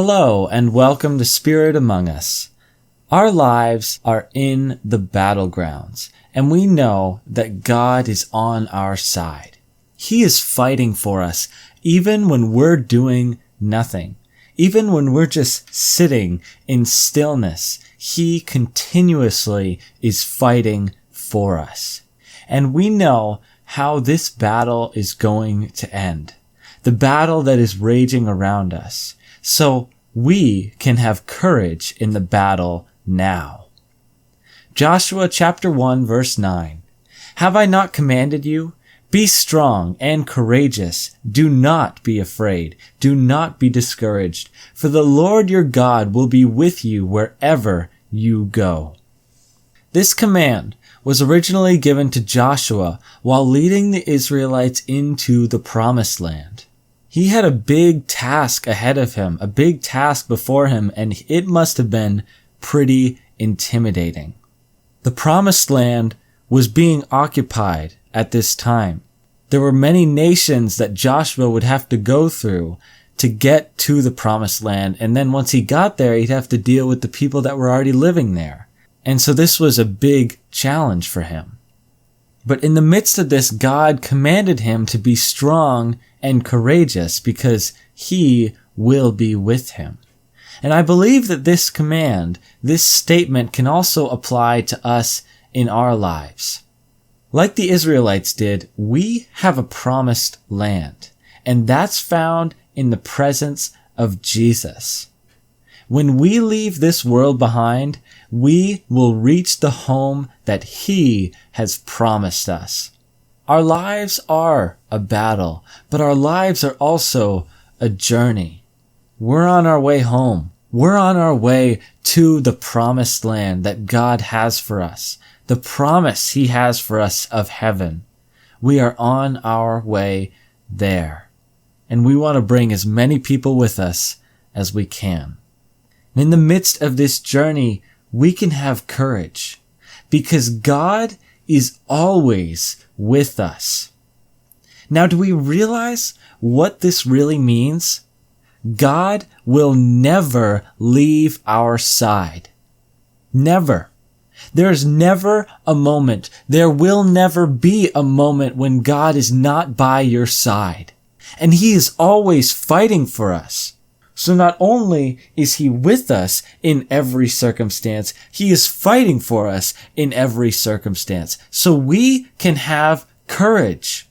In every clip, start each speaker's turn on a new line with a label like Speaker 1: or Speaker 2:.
Speaker 1: Hello and welcome to Spirit Among Us. Our lives are in the battlegrounds, and we know that God is on our side. He is fighting for us even when we're doing nothing. Even when we're just sitting in stillness, He continuously is fighting for us. And we know how this battle is going to end. The battle that is raging around us. So we can have courage in the battle now. Joshua chapter 1 verse 9. Have I not commanded you? Be strong and courageous. Do not be afraid. Do not be discouraged. For the Lord your God will be with you wherever you go. This command was originally given to Joshua while leading the Israelites into the Promised Land. He had a big task ahead of him, a big task before him, and it must have been pretty intimidating. The Promised Land was being occupied at this time. There were many nations that Joshua would have to go through to get to the Promised Land, and then once he got there, he'd have to deal with the people that were already living there. And so this was a big challenge for him. But in the midst of this, God commanded him to be strong and courageous because He will be with him. And I believe that this command, this statement can also apply to us in our lives. Like the Israelites did, we have a promised land, and that's found in the presence of Jesus. When we leave this world behind, we will reach the home that He has promised us. Our lives are a battle, but our lives are also a journey. We're on our way home. We're on our way to the promised land that God has for us, the promise He has for us of heaven. We are on our way there, and we want to bring as many people with us as we can. And in the midst of this journey, we can have courage because God is always with us. Now, do we realize what this really means? God will never leave our side. Never. There's never a moment. There will never be a moment when God is not by your side. And He is always fighting for us. So not only is He with us in every circumstance, He is fighting for us in every circumstance. So we can have courage.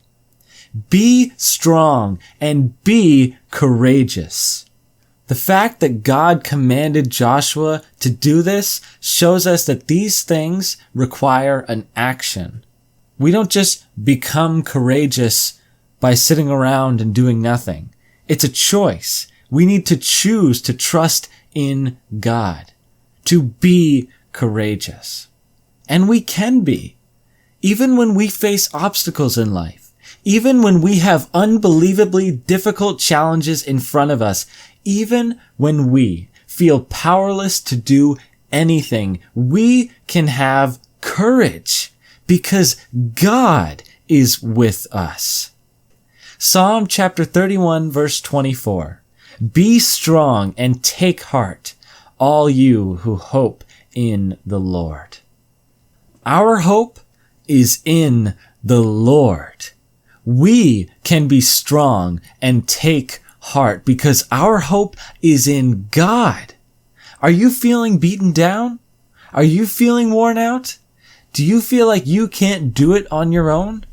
Speaker 1: Be strong and be courageous. The fact that God commanded Joshua to do this shows us that these things require an action. We don't just become courageous by sitting around and doing nothing. It's a choice. We need to choose to trust in God, to be courageous. And we can be, even when we face obstacles in life, even when we have unbelievably difficult challenges in front of us, even when we feel powerless to do anything, we can have courage because God is with us. Psalm chapter 31 verse 24. Be strong and take heart, all you who hope in the Lord. Our hope is in the Lord. We can be strong and take heart because our hope is in God. Are you feeling beaten down? Are you feeling worn out? Do you feel like you can't do it on your own?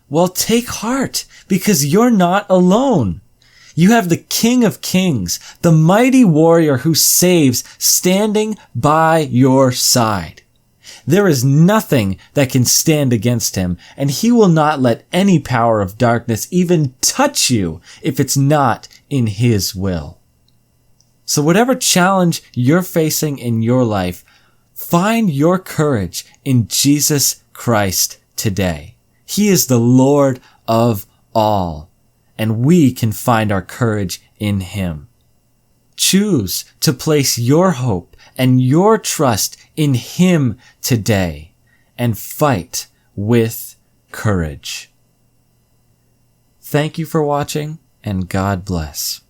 Speaker 1: Well, take heart because you're not alone. You have the King of Kings, the mighty warrior who saves, standing by your side. There is nothing that can stand against Him, and He will not let any power of darkness even touch you if it's not in His will. So whatever challenge you're facing in your life, find your courage in Jesus Christ today. He is the Lord of all. And we can find our courage in Him. Choose to place your hope and your trust in Him today and fight with courage. Thank you for watching, and God bless.